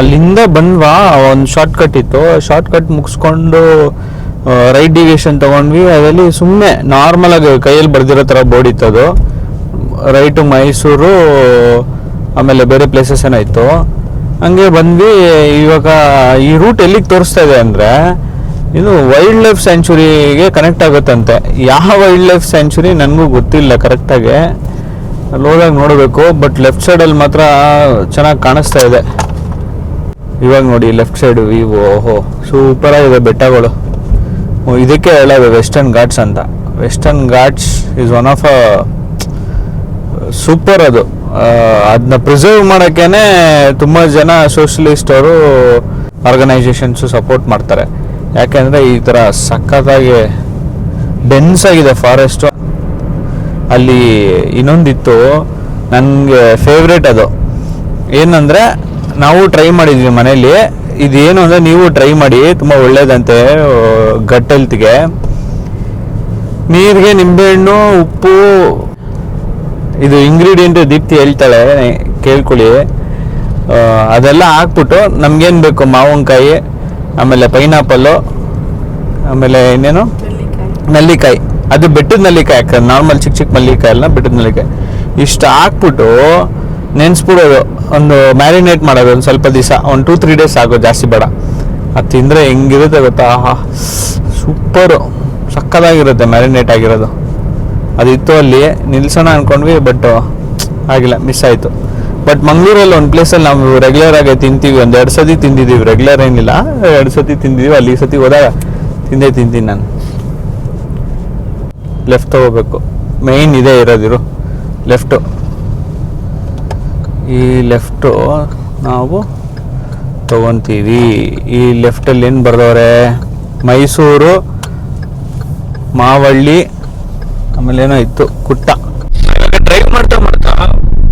ಅಲ್ಲಿಂದ ಬಂದ್ವಾ, ಒಂದು ಶಾರ್ಟ್ ಕಟ್ ಇತ್ತು. ಶಾರ್ಟ್ ಕಟ್ ಮುಗಿಸ್ಕೊಂಡು ರೈಟ್ ಡಿವಿಯೇಷನ್ ತೊಗೊಂಡ್ವಿ. ಅದರಲ್ಲಿ ಸುಮ್ಮನೆ ನಾರ್ಮಲಾಗಿ ಕೈಯಲ್ಲಿ ಬರ್ದಿರೋ ಥರ ಬೋರ್ಡ್ ಇತ್ತು. ಅದು ರೈಟು ಮೈಸೂರು, ಆಮೇಲೆ ಬೇರೆ ಪ್ಲೇಸಸ್ ಏನೋ ಇತ್ತು. ಹಂಗೆ ಬಂದ್ವಿ. ಇವಾಗ ಈ ರೂಟ್ ಎಲ್ಲಿಗೆ ತೋರಿಸ್ತಾ ಇದೆ ಅಂದರೆ ಇದು ವೈಲ್ಡ್ ಲೈಫ್ ಸ್ಯಾಂಚುರಿಗೆ ಕನೆಕ್ಟ್ ಆಗುತ್ತಂತೆ. ಯಾವ ವೈಲ್ಡ್ ಲೈಫ್ ಸ್ಯಾಂಚುರಿ ನನಗೂ ಗೊತ್ತಿಲ್ಲ ಕರೆಕ್ಟಾಗಿ, ಅಲ್ಲಿ ಹೋದಾಗ ನೋಡಬೇಕು. ಬಟ್ ಲೆಫ್ಟ್ ಸೈಡಲ್ಲಿ ಮಾತ್ರ ಚೆನ್ನಾಗಿ ಕಾಣಿಸ್ತಾ ಇದೆ. ಇವಾಗ ನೋಡಿ ಲೆಫ್ಟ್ ಸೈಡು ವ್ಯೂ, ಓಹೋ ಸೂಪರಾಗಿದೆ ಬೆಟ್ಟಗಳು. ಇದಕ್ಕೆ ಹೇಳೋದು ವೆಸ್ಟರ್ನ್ ಘಾಟ್ಸ್ ಅಂತ. Western Ghats is one of super. ಅದು ಅದನ್ನ ಪ್ರಿಸರ್ವ್ ಮಾಡೋಕ್ಕೇ ತುಂಬ ಜನ ಸೋಷಲಿಸ್ಟ್ ಅವರು ಆರ್ಗನೈಸೇಷನ್ಸು ಸಪೋರ್ಟ್ ಮಾಡ್ತಾರೆ. ಯಾಕೆಂದರೆ ಈ ಥರ ಸಖತ್ತಾಗಿ ಡೆನ್ಸ್ ಆಗಿದೆ ಫಾರೆಸ್ಟು. ಅಲ್ಲಿ ಇನ್ನೊಂದಿತ್ತು ನನಗೆ ಫೇವ್ರೇಟ್, ಅದು ಏನಂದರೆ ನಾವು ಟ್ರೈ ಮಾಡಿದ್ವಿ ಮನೇಲಿ. ಇದೇನು ಅಂದರೆ ನೀವು ಟ್ರೈ ಮಾಡಿ, ತುಂಬ ಒಳ್ಳೇದಂತೆ ಗಟ್ ಹೆಲ್ತ್ಗೆ. ನೀರಿಗೆ ನಿಂಬೆಹಣ್ಣು, ಉಪ್ಪು, ಇದು ಇಂಗ್ರೀಡಿಯೆಂಟ್ ದೀಪ್ತಿ ಹೇಳ್ತಾಳೆ, ಕೇಳ್ಕೊಳ್ಳಿ. ಅದೆಲ್ಲ ಹಾಕ್ಬಿಟ್ಟು ನಮ್ಗೇನು ಬೇಕು, ಮಾವಿನಕಾಯಿ, ಆಮೇಲೆ ಪೈನಾಪಲ್ಲು, ಆಮೇಲೆ ಇನ್ನೇನು ನಲ್ಲಿಕಾಯಿ. ಅದು ಬೆಟ್ಟದ ನಲ್ಲಿಕಾಯಿ ಹಾಕೋದು, ನಾರ್ಮಲ್ ಚಿಕ್ಕ ಮಲ್ಲಿಕಾಯಿ ಅಲ್ಲ, ಬೆಟ್ಟದ ನಲ್ಲಿಕಾಯಿ. ಇಷ್ಟು ಹಾಕ್ಬಿಟ್ಟು ನೆನೆಸ್ಬಿಡೋದು, ಒಂದು ಮ್ಯಾರಿನೇಟ್ ಮಾಡೋದು ಒಂದು ಸ್ವಲ್ಪ ದಿವಸ, ಒಂದು 2-3 days ಆಗೋದು, ಜಾಸ್ತಿ ಬೇಡ. ಅದು ತಿಂದರೆ ಹೆಂಗಿರುತ್ತೆ ಗೊತ್ತಾ, ಸೂಪರು, ಸಕ್ಕತ್ತಾಗಿರುತ್ತೆ ಮ್ಯಾರಿನೇಟ್ ಆಗಿರೋದು. ಅದಿತ್ತು ಅಲ್ಲಿ ನಿಲ್ಸೋಣ ಅಂದ್ಕೊಂಡ್ವಿ, ಬಟ್ ಆಗಿಲ್ಲ, ಮಿಸ್ ಆಯಿತು. ಬಟ್ ಮಂಗಳೂರಲ್ಲಿ ಒಂದು ಪ್ಲೇಸಲ್ಲಿ ನಾವು ರೆಗ್ಯುಲರ್ ಆಗಿ ತಿಂತೀವಿ, 1-2 ಸತಿ ತಿಂದಿದ್ದೀವಿ. ರೆಗ್ಯುಲರ್ ಏನಿಲ್ಲ, 2 ಸತಿ ತಿಂದಿದ್ದೀವಿ. ಅಲ್ಲಿ ಈ ಸತಿ ಹೋದಾಗ ತಿಂತೀನಿ ನಾನು. ಲೆಫ್ಟ್ ತಗೋಬೇಕು, ಮೇಯ್ನ್ ಇದೇ ಇರೋದಿರು ಲೆಫ್ಟು. ಈ ಲೆಫ್ಟು ನಾವು ತಗೊತೀವಿ. ಈ ಲೆಫ್ಟಲ್ಲಿ ಏನು ಬರ್ದವ್ರೆ, ಮೈಸೂರು, ಮಾವಳ್ಳಿ, ಆಮೇಲೆ ಏನೋ ಇತ್ತು ಕುಟ್ಟ. ಡ್ರೈವ್ ಮಾಡ್ತಾ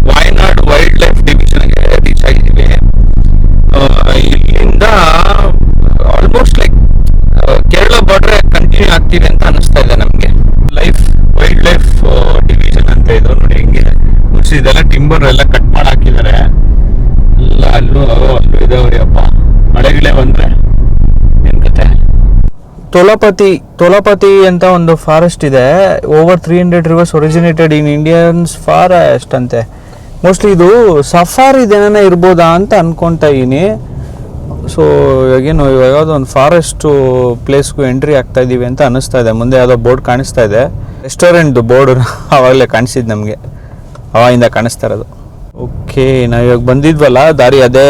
ವಾಯ್ನಾಡ್ ವೈಲ್ಡ್ ಲೈಫ್ ಡಿವಿಷನ್ಗೆ ರೀಚ್ ಆಗಿದ್ದೀವಿ. ಇಲ್ಲಿಂದ ಆಲ್ಮೋಸ್ಟ್ ಲೈಕ್ ಕೇರಳ ಬಾರ್ಡ್ರೆ ಕಂಟಿನ್ಯೂ ಆಗ್ತೀವಿ ಅಂತ ಅನಿಸ್ತಾ ಇದೆ ನಮಗೆ. ವೈಲ್ಡ್ ಲೈಫ್ ಡಿವಿಷನ್ ಅಂತ ಇದು ನೋಡಿ ಹೆಂಗಿದೆ. ಇದೆಲ್ಲ ಫ್ಲೈಓವರ್ ಎಲ್ಲ ಕಟ್ ಮಾಡಿ ಹಾಕಿದ್ದಾರೆ ಎಲ್ಲ. ಅಲ್ಲೂ ಇದಾವೆ ಅಪ್ಪ, ಮಳೆಗಳೇ ಬಂದ್ರೆ ಏನ್ ಕತೆ. ತೋಲಾಪತಿ ಅಂತ ಒಂದು ಫಾರೆಸ್ಟ್ ಇದೆ. ಓವರ್ 300 rivers ಒರಿಜಿನೇಟೆಡ್ ಇನ್ ಇಂಡಿಯನ್ಸ್ ಫಾರೆಸ್ಟ್ ಅಂತೆ. ಮೋಸ್ಟ್ಲಿ ಇದು ಸಫಾರಿ ದೇನೇ ಇರ್ಬೋದಾ ಅಂತ ಅನ್ಕೊಂತಾ ಇದೀನಿ. ಸೊ ಇವಾಗೇನು ಇವಾಗ ಯಾವುದೋ ಒಂದು ಫಾರೆಸ್ಟ್ ಪ್ಲೇಸ್ಗೂ ಎಂಟ್ರಿ ಆಗ್ತಾ ಇದೀವಿ ಅಂತ ಅನಿಸ್ತಾ ಇದೆ. ಮುಂದೆ ಯಾವುದೋ ಬೋರ್ಡ್ ಕಾಣಿಸ್ತಾ ಇದೆ, ರೆಸ್ಟೋರೆಂಟ್ ಬೋರ್ಡ್ ಆವಾಗಲೇ ಕಾಣಿಸಿದ್ದು ನಮಗೆ, ಅವಾಗಿಂದ ಕಾಣಿಸ್ತಾ ಇರೋದು. ಓಕೆ, ನಾವು ಇವಾಗ ಬಂದಿದ್ವಲ್ಲ ದಾರಿ ಅದೇ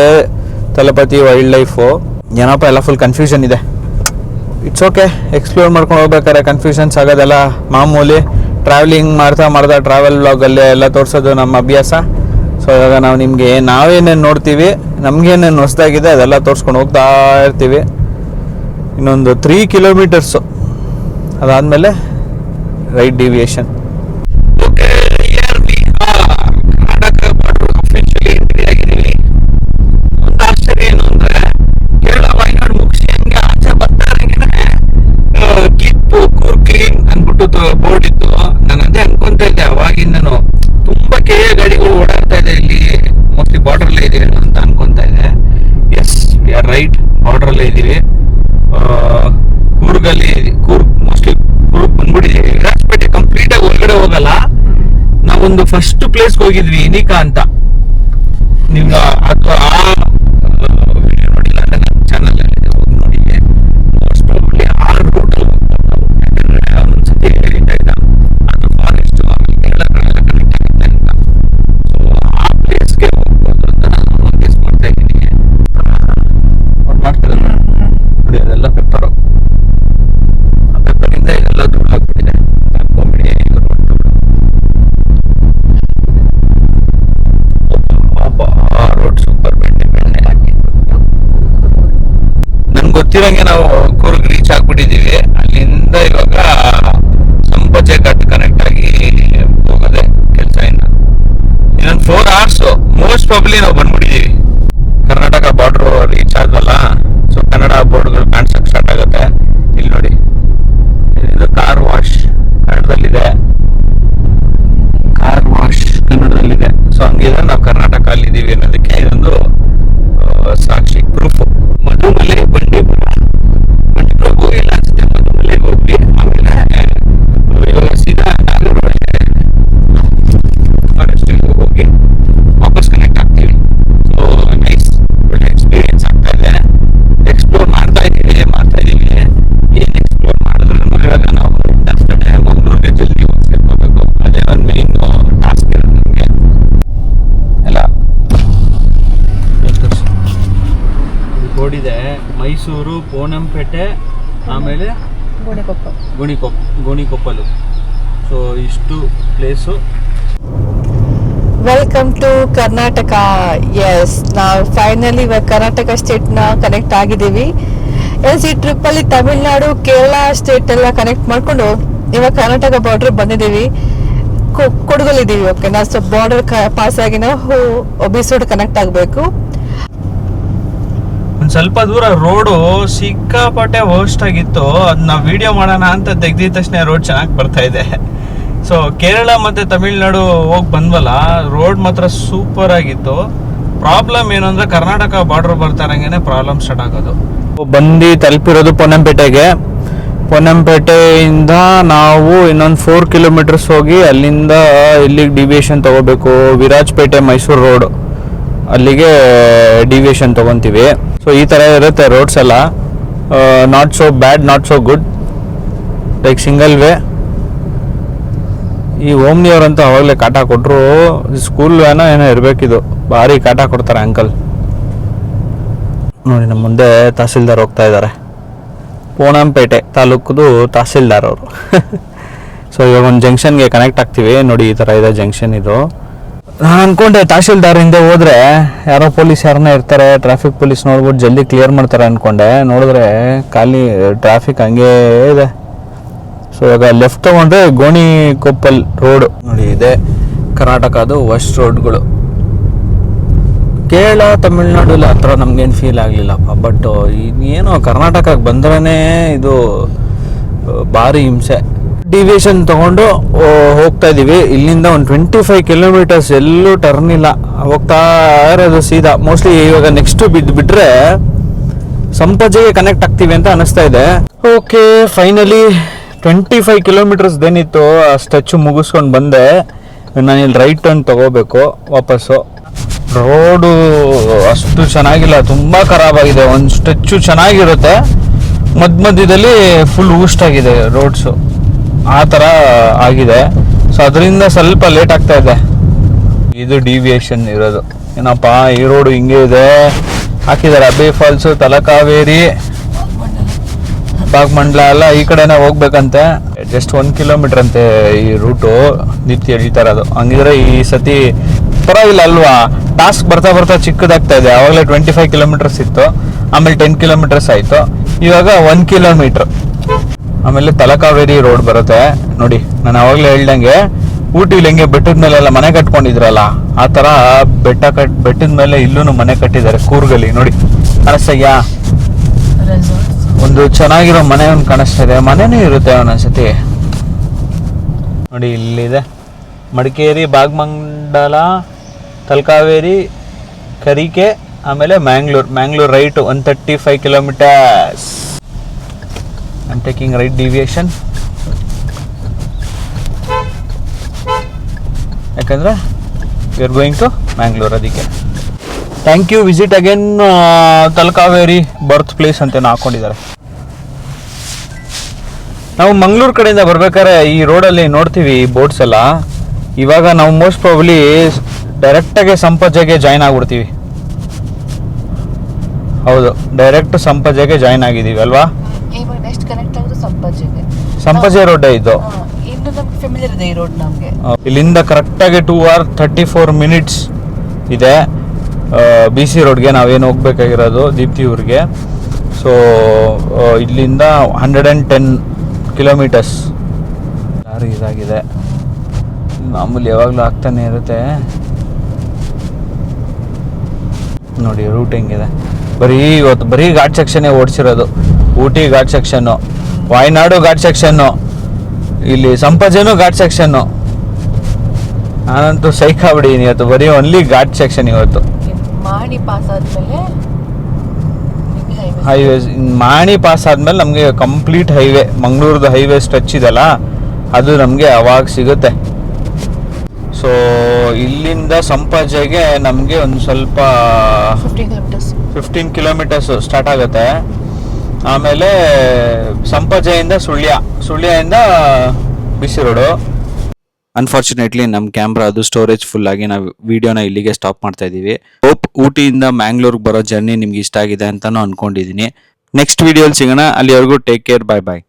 ತಲಪತಿ ವೈಲ್ಡ್ ಲೈಫು. ಏನಪ್ಪ ಎಲ್ಲ ಫುಲ್ ಕನ್ಫ್ಯೂಷನ್ ಇದೆ. ಇಟ್ಸ್ ಓಕೆ, ಎಕ್ಸ್ಪ್ಲೋರ್ ಮಾಡ್ಕೊಂಡು ಹೋಗ್ಬೇಕಾದ್ರೆ ಕನ್ಫ್ಯೂಷನ್ಸ್ ಆಗೋದೆಲ್ಲ ಮಾಮೂಲಿ. ಟ್ರಾವೆಲಿಂಗ್ ಮಾಡ್ತಾ ಟ್ರಾವೆಲ್ ವ್ಲಾಗಲ್ಲೇ ಎಲ್ಲ ತೋರಿಸೋದು ನಮ್ಮ ಅಭ್ಯಾಸ. ಸೊ ಇವಾಗ ನಾವು ನಿಮಗೆ ನಾವೇನೇನು ನೋಡ್ತೀವಿ, ನಮಗೇನೇನು ಹೊಸದಾಗಿದೆ ಅದೆಲ್ಲ ತೋರಿಸ್ಕೊಂಡು ಹೋಗ್ತಾ ಇರ್ತೀವಿ. ಇನ್ನೊಂದು 3 ಕಿಲೋಮೀಟರ್ಸು ಅದಾದಮೇಲೆ ರೈಟ್ ಡಿವಿಯೇಷನ್. ಬೋರ್ಡ್ ಇತ್ತು. ನಾನು ಅದೇ ಅನ್ಕೊಂತ ಇದ್ದೆ ಅವಾಗಿಂದನು, ತುಂಬಾ ಗಾಡಿಗಳು ಓಡಾಡ್ತಾ ಇದೆ ಇಲ್ಲಿ. ಮೋಸ್ಟ್ಲಿ ಬಾರ್ಡರ್ ಅಲ್ಲೇ ಇದೀವಿ ಅಂತ ಅನ್ಕೊಂತ ಇದ್ದೆ. Yes, we are right, border ಅಲ್ಲೇ ಇದೀವಿ. ಕೂರ್ಗ್ ಮೋಸ್ಟ್ಲಿ ಕೂರ್ಗ್ ಬಂದ್ಬಿಟ್ಟಿದೀವಿ. ವಿರಾಜಪೇಟೆ ಕಂಪ್ಲೀಟ್ ಆಗಿ ಒಳಗಡೆ ಹೋಗಲ್ಲ. ನಾವೊಂದು ಫಸ್ಟ್ ಪ್ಲೇಸ್ಗೆ ಹೋಗಿದ್ವಿ, ಇನಿಕಾ ಅಂತ. ನೀವು ಅಥವಾ ಆ ವಿಡಿಯೋ ನೋಡಿಲ್ಲ ಅಂದ್ರೆ ನನ್ನ ಚಾನಲ್ ಅಲ್ಲಿ ನೋಡಿ. ಮೋಸ್ಟ್ ಪ್ರಾಬಬ್ಲಿ ಆ ರೂಟ್ ಅಲ್ಲಿ ಒಂದ್ಸತಿ ಹೇಳಿದ್ದ ಅದು ಫಾರೆಸ್ಟ್ ಆಮೇಲೆ ಕೇರಳ ಕಡೆಲ್ಲ ಕನೆಕ್ಟ್ ಆಗುತ್ತೆ ಅಂತ. ಸೊ ಆ ಪ್ಲೇಸ್ಗೆ ಹೋಗ್ಬೋದು ಅಂತ ನಾನು ಗೆಸ್ ಮಾಡ್ತಾ ಇದ್ದೀನಿ. ಅವ್ರು ಮಾಡ್ತಿದ್ದಾರೆ ನೋಡಿ, ಅದೆಲ್ಲ ಪೆಪ್ಪರು. ಆ ಪೆಪ್ಪರಿಂದ ಇದೆಲ್ಲ ಧೂಳು ಹಾಕ್ಬಿಟ್ಟಿದೆ. ಕಾಂಬಿಡಿ ರೋಡ್ ಸೂಪರ್. ಬೆಣ್ಣೆ ಹಾಕಿ ನನ್ಗೆ ಗೊತ್ತಿರಂಗೆ ನಾವು ಕೂರ್ಗ್ ರೀಚ್ ಆಗ್ಬಿಟ್ಟಿದೀವಿ. ಅಲ್ಲಿಂದ ಇವಾಗ ಸಂಪಜೆ ಘಾಟ್ ಕನೆಕ್ಟ್ ಆಗಿ ಹೋಗೋದೆ ಕೆಲಸ. ಇನ್ನೊಂದು 4 hours ಮೋಸ್ಟ್ ಪ್ರಾಬಬ್ಲಿ ನಾವು ಬಂದ್ಬಿಟ್ಟಿದೀವಿ. ಕರ್ನಾಟಕ ಬಾರ್ಡರ್ ರೀಚ್ ಆದ್ವಲ್ಲ, ಸೊ ಕನ್ನಡ ಬೋರ್ಡ್ಗಳು ಕಾಣಿಸಕ್ ಸ್ಟಾರ್ಟ್ ಆಗುತ್ತೆ. ಇಲ್ಲಿ ನೋಡಿ, ಇದು ಕಾರ್ ವಾಶ್ ಕನ್ನಡದಲ್ಲಿದೆ. ಸೊ ಹಂಗಿದ್ರೆ ನಾವು ಕರ್ನಾಟಕ ಅಲ್ಲಿದ್ದೀವಿ ಅನ್ನೋದಕ್ಕೆ ಇದೊಂದು ಸಾಕ್ಷಿ, ಪ್ರೂಫ್. ಮಧುಮಲೆ ಬಂಡೀಪುರ ಹೋಗಿಲ್ಲ ಅನ್ಸುತ್ತೆ. ಮಧುಮಲೆಗೆ ಹೋಗ್ವಿ, ಆಮೇಲೆ ಇವಾಗ ಸೀದಾ ನಾಗರಹೊಳೆ ಫಾರೆಸ್ಟಿಗೆ ಹೋಗಿ ವಾಪಸ್ ಕನೆಕ್ಟ್ ಆಗ್ತೀವಿ. ಸೊ ನೈಸ್, ಒಳ್ಳೆ ಎಕ್ಸ್ಪೀರಿಯನ್ಸ್ ಆಗ್ತಾ ಇದೆ. ಎಕ್ಸ್ಪ್ಲೋರ್ ಮಾಡ್ತಾ ಇದೀವಿ. ಏನು ಎಕ್ಸ್ಪ್ಲೋರ್ ಮಾಡಿದ್ರು ಇವಾಗ ನಾವು ಡೆಫಿನೆಟ್ ಮಂಗಳೂರಿಗೆ ಜಲ್ದಿ ಹೋಗ್ಬೇಕು. ಅದೇ ಒಂದು ಮೇನ್ ಟಾಸ್ಕ್ ಇರೋದು ನಮಗೆ ಎಲ್ಲ. ಬೋರ್ಡಿದೆ ಮೈಸೂರು, ಪೋನಂಪೇಟೆ, ಆಮೇಲೆ ಗೋಣಿಕೊಪ್ಪಲು. ಸೊ ಇಷ್ಟು place. Welcome to Karnataka. Yes, ನಾವು ಫೈನಲಿ ಇವಾಗ ಕರ್ನಾಟಕ ಸ್ಟೇಟ್ನ ಕನೆಕ್ಟ್ ಆಗಿದ್ದೀವಿ. ಎಸ್, ಈ ಟ್ರಿಪ್ಪಲ್ಲಿ ತಮಿಳ್ನಾಡು, ಕೇರಳ ಸ್ಟೇಟ್ ಎಲ್ಲ ಕನೆಕ್ಟ್ ಮಾಡಿಕೊಂಡು ಇವಾಗ ಕರ್ನಾಟಕ ಬಾರ್ಡರ್ ಬಂದಿದ್ದೀವಿ. ಕೊಡಗಲ್ಲಿದ್ದೀವಿ. ಓಕೆ, ನಾವು ಸ್ವಲ್ಪ ಬಾರ್ಡರ್ ಪಾಸ್ ಆಗಿ ನಾವು ಒಬಿಸೋಡ್ ಕನೆಕ್ಟ್ ಆಗಬೇಕು. ಒಂದ್ ಸ್ವಲ್ಪ ದೂರ ರೋಡು ಸಿಕ್ಕಾಪಟ್ಟೆ ವರ್ಸ್ಟ್ ಆಗಿತ್ತು. ಅದ್ ನಾವು ವಿಡಿಯೋ ಮಾಡೋಣ ಅಂತ ತೆಗ್ದಿದ ತಕ್ಷಣ ರೋಡ್ ಚೆನ್ನಾಗಿ ಬರ್ತಾ ಇದೆ. ಸೊ ಕೇರಳ ಮತ್ತೆ ತಮಿಳ್ನಾಡು ಹೋಗಿ ಬಂದ್ವಲ್ಲ, ರೋಡ್ ಮಾತ್ರ ಸೂಪರ್ ಆಗಿತ್ತು. ಪ್ರಾಬ್ಲಮ್ ಏನು ಅಂದ್ರೆ ಕರ್ನಾಟಕ ಬಾರ್ಡರ್ ಬರ್ತಾ ಇರಂಗೇನೆ ಪ್ರಾಬ್ಲಮ್ ಸ್ಟಾರ್ಟ್ ಆಗೋದು. ಬಂದು ತಲುಪಿರೋದು ಪೊನ್ನಂಪೇಟೆಗೆ. ಪೊನ್ನಂಪೇಟೆಯಿಂದ ನಾವು ಇನ್ನೊಂದು 4 ಕಿಲೋಮೀಟರ್ಸ್ ಹೋಗಿ ಅಲ್ಲಿಂದ ಇಲ್ಲಿಗೆ ಡಿವಿಯೇಷನ್ ತಗೋಬೇಕು. ವಿರಾಜಪೇಟೆ ಮೈಸೂರು ರೋಡ್ ಅಲ್ಲಿಗೆ ಡಿವಿಯೇಷನ್ ತಗೊಂತೀವಿ. ಸೊ ಈ ಥರ ಇರುತ್ತೆ ರೋಡ್ಸ್ ಎಲ್ಲ. Not so bad, not so good, like single way. ಈ ಓಮ್ನಿಯವರಂತೂ ಅವಾಗಲೇ ಕಾಟ ಕೊಟ್ಟರು. ಸ್ಕೂಲ್ ವ್ಯಾನೋ ಏನೋ ಇರಬೇಕಿದು, ಭಾರಿ ಕಾಟ ಕೊಡ್ತಾರೆ ಅಂಕಲ್. ನೋಡಿ, ನಮ್ಮ ಮುಂದೆ ತಹಸೀಲ್ದಾರ್ ಹೋಗ್ತಾ ಇದ್ದಾರೆ. ಪೋನಂಪೇಟೆ ತಾಲೂಕುದು ತಹಸೀಲ್ದಾರ್ ಅವರು. ಸೊ ಇವಾಗ ಒಂದು ಜಂಕ್ಷನ್ಗೆ ಕನೆಕ್ಟ್ ಆಗ್ತೀವಿ. ನೋಡಿ, ಈ ಥರ ಇದೆ ಜಂಕ್ಷನ್ ಇದು. ನಾನು ಅನ್ಕೊಂಡೆ ತಹಸೀಲ್ದಾರ್ ಹಿಂದೆ ಹೋದ್ರೆ ಯಾರೋ ಪೊಲೀಸ್ ಯಾರನ್ನ ಇರ್ತಾರೆ, ಟ್ರಾಫಿಕ್ ಪೊಲೀಸ್ ನೋಡ್ಬಿಟ್ಟು ಜಲ್ದಿ ಕ್ಲಿಯರ್ ಮಾಡ್ತಾರೆ ಅನ್ಕೊಂಡೆ. ನೋಡಿದ್ರೆ ಖಾಲಿ ಟ್ರಾಫಿಕ್ ಹಂಗೇ ಇದೆ. ಸೊ ಇವಾಗ ಲೆಫ್ಟ್ ತಗೊಂಡ್ರೆ ಗೋಣಿಕೊಪ್ಪಲ್ ರೋಡ್ ನೋಡಿ, ಇದೆ ಕರ್ನಾಟಕದು ವೆಸ್ಟ್ ರೋಡ್ಗಳು. ಕೇರಳ ತಮಿಳ್ನಾಡು ಇಲ್ಲ ಹತ್ರ ನಮ್ಗೇನು ಫೀಲ್ ಆಗಲಿಲ್ಲಪ್ಪ. ಬಟ್ ಏನೋ ಕರ್ನಾಟಕಕ್ಕೆ ಬಂದ್ರೇ ಇದು ಭಾರಿ ಹಿಂಸೆ. ಡಿವಿಯೇಷನ್ ತಗೊಂಡು ಹೋಗ್ತಾ ಇದೀವಿ. ಇಲ್ಲಿಂದ ಒಂದು 25 ಕಿಲೋಮೀಟರ್ಸ್, ಎಲ್ಲೂ ಟರ್ನ್ ಇಲ್ಲ, ಹೋಗ್ತಾ ಇರೋದು ಸೀದಾ. ಮೋಸ್ಟ್ಲಿ ಇವಾಗ ನೆಕ್ಸ್ಟ್ ಬಿಟ್ರೆ ಸಂಪಜೆಗೆ ಕನೆಕ್ಟ್ ಆಗ್ತೀವಿ ಅಂತ ಅನಿಸ್ತಾ ಇದೆ. ಓಕೆ, ಫೈನಲಿ 25 ಕಿಲೋಮೀಟರ್ಸ್ ಏನಿತ್ತು ಆ ಸ್ಟ್ರೆಚ್ ಮುಗಿಸ್ಕೊಂಡು ಬಂದೆ. ನಾನು ಇಲ್ಲಿ ರೈಟ್ ಟರ್ನ್ ತಗೋಬೇಕು ವಾಪಸ್ಸು. ರೋಡು ಅಷ್ಟು ಚೆನ್ನಾಗಿಲ್ಲ, ತುಂಬ ಖರಾಬಾಗಿದೆ. ಒಂದು ಸ್ಟ್ರೆಚ್ಚು ಚೆನ್ನಾಗಿರುತ್ತೆ, ಮಧ್ಯದಲ್ಲಿ ಫುಲ್ ಊಷ್ಟಾಗಿದೆ ರೋಡ್ಸು, ಆ ಥರ ಆಗಿದೆ. ಸೊ ಅದರಿಂದ ಸ್ವಲ್ಪ ಲೇಟ್ ಆಗ್ತಾ ಇದೆ. ಇದು ಡಿವಿಯೇಷನ್ ಇರೋದು. ಏನಪ್ಪ ಈ ರೋಡು ಹಿಂಗೆ ಇದೆ, ಹಾಕಿದ್ದಾರೆ ಅಬ್ಬೆ ಫಾಲ್ಸು, ತಲಕಾವೇರಿ, ಬಾಗ್ಮಂಡ್ಲ ಎಲ್ಲ ಈ ಕಡೆನೇ ಹೋಗ್ಬೇಕಂತೆ. ಜಸ್ಟ್ 1 ಕಿಲೋಮೀಟರ್ ಅಂತೆ ಈ ರೂಟು, ನಿತ್ಯ ಎಳಿತಾ ಇರೋದು. ಹಂಗಿದ್ರೆ ಈ ಸತಿ ಪರವಾಗಿಲ್ಲ ಅಲ್ವಾ, ಟಾಸ್ಕ್ ಬರ್ತಾ ಬರ್ತಾ ಚಿಕ್ಕದಾಗ್ತಾ ಇದೆ. ಆವಾಗಲೇ 25 ಕಿಲೋಮೀಟರ್ಸ್ ಇತ್ತು, ಆಮೇಲೆ 10 ಕಿಲೋಮೀಟರ್ಸ್ ಆಯಿತು, ಇವಾಗ 1 ಕಿಲೋಮೀಟ್ರ್. ಆಮೇಲೆ ತಲಕಾವೇರಿ ರೋಡ್ ಬರುತ್ತೆ ನೋಡಿ. ನಾನು ಆವಾಗಲೇ ಹೇಳ್ದಂಗೆ ಊಟಿಲಿ ಹೆಂಗೆ ಬೆಟ್ಟದ ಮೇಲೆಲ್ಲ ಮನೆ ಕಟ್ಕೊಂಡಿದ್ರಲ್ಲ, ಆ ಥರ ಬೆಟ್ಟದ ಮೇಲೆ ಇಲ್ಲೂ ಮನೆ ಕಟ್ಟಿದ್ದಾರೆ. ಕೂರ್ಗಲ್ಲಿ ನೋಡಿ, ಕಾಣಿಸ್ತಾ ಒಂದು ಚೆನ್ನಾಗಿರೋ ಮನೆ ಒಂದು ಕಾಣಿಸ್ತಾ ಇದೆ. ಮನೆನೂ ಇರುತ್ತೆ ಒಂದೊಂದ್ಸತಿ ನೋಡಿ. ಇಲ್ಲಿದೆ ಮಡಿಕೇರಿ, ಬಾಗ್ಮಂಡಲ, ತಲಕಾವೇರಿ, ಕರಿಕೆ, ಆಮೇಲೆ Mangalore right 135 kilometres. I am taking right deviation, ಯಾಕಂದರೆ we are going to Mangalore. ಅದಕ್ಕೆ thank you, visit again Talakaveri birth place ಅಂತ ಹಾಕೊಂಡಿದ್ದಾರೆ. ನಾವು ಮಂಗಳೂರು ಕಡೆಯಿಂದ ಬರ್ಬೇಕಾದ್ರೆ ಈ ರೋಡಲ್ಲಿ ನೋಡ್ತೀವಿ ಬೋಟ್ಸ್ ಎಲ್ಲ. ಇವಾಗ ನಾವು ಮೋಸ್ಟ್ ಪ್ರಾಬಬ್ಲಿ ಡೈರೆಕ್ಟಾಗಿ ಸಂಪಜೆಗೆ ಜಾಯ್ನ್ ಆಗ್ಬಿಡ್ತೀವಿ. ಹೌದು, ಡೈರೆಕ್ಟ್ ಸಂಪಜೆಗೆ ಜಾಯ್ನ್ ಆಗಿದ್ದೀವಿ ಅಲ್ವಾ. ನೆಕ್ಸ್ಟ್ ಕನೆಕ್ಟ್ ಆಗೋದು ಸಂಪಜೆ ರೋಡ್ ಇದು. ಇನ್ನು ನಮ್ಗೆ ಫೆಮಿಲಿಯರ್ ಇದೆ ಈ ರೋಡ್ ನಮಗೆ. ಇಲ್ಲಿಂದ ಕರೆಕ್ಟಾಗಿ 2 hours 34 minutes ಇದೆ BC ರೋಡ್ಗೆ ನಾವೇನು ಹೋಗ್ಬೇಕಾಗಿರೋದು, ದೀಪ್ತಿ ಊರಿಗೆ. ಸೊ ಇಲ್ಲಿಂದ 110 ಕಿಲೋಮೀಟರ್ಸ್. ದಾರಿ ಇದಾಗಿದೆ, ಮಾಮೂಲಿ ಯಾವಾಗಲೂ ಆಗ್ತಾನೆ ಇರುತ್ತೆ ನೋಡಿ. ರೂಟ್ ಹೆಂಗಿದೆ, ಇವತ್ತು ಬರೀ ಘಾಟ್ ಸೆಕ್ಷನ್ನೇ ಓಡಿಸಿರೋದು. ಊಟಿ ಘಾಟ್ ಸೆಕ್ಷನ್ನು, ವಾಯ್ನಾಡು ಘಾಟ್ ಸೆಕ್ಷನ್ನು, ಇಲ್ಲಿ ಸಂಪಜೆನೂ ಘಾಟ್ ಸೆಕ್ಷನ್ನು. ನಾನಂತೂ ಸೈಕಾಬಿಡಿನಿ ಇವತ್ತು, ಬರೀ ಓನ್ಲಿ ಘಾಟ್ ಸೆಕ್ಷನ್ ಇವತ್ತು. ಮಾಣಿ ಪಾಸ್ ಆದ್ಮೇಲೆ ಹೈವೇಸ್, ಮಾಣಿ ಪಾಸ್ ಆದ್ಮೇಲೆ ನಮಗೆ ಕಂಪ್ಲೀಟ್ ಹೈವೇ, ಮಂಗಳೂರ್ದು ಹೈವೇ ಸ್ಟ್ರೆಚ್ ಇದೆಲ್ಲ ಅದು ನಮಗೆ ಅವಾಗ ಸಿಗುತ್ತೆ. ಸೊ ಇಲ್ಲಿಂದ ಸಂಪಜೆಗೆ ನಮಗೆ ಒಂದು ಸ್ವಲ್ಪ 15 ಕಿಲೋಮೀಟರ್ಸ್ ಸ್ಟಾರ್ಟ್ ಆಗುತ್ತೆ. ಆಮೇಲೆ ಸಂಪಜೆಯಿಂದ ಸುಳ್ಯದಿಂದ BC ರೋಡು. ಅನ್ಫಾರ್ಚುನೇಟ್ಲಿ ನಮ್ಮ ಕ್ಯಾಮ್ರಾ ಅದು ಸ್ಟೋರೇಜ್ ಫುಲ್ ಆಗಿ ನಾವು ವಿಡಿಯೋನ ಇಲ್ಲಿಗೆ ಸ್ಟಾಪ್ ಮಾಡ್ತಾ ಇದ್ದೀವಿ. ಹೋಪ್ ಊಟಿಯಿಂದ ಮ್ಯಾಂಗ್ಳೂರ್ಗೆ ಬರೋ ಜರ್ನಿ ನಿಮ್ಗೆ ಇಷ್ಟ ಆಗಿದೆ ಅಂತಾನು ಅನ್ಕೊಂಡಿದ್ದೀನಿ. ನೆಕ್ಸ್ಟ್ ವಿಡಿಯೋಲಿ ಸಿಗೋಣ, ಅಲ್ಲಿವರೆಗೂ ಟೇಕ್ ಕೇರ್, ಬಾಯ್ ಬಾಯ್.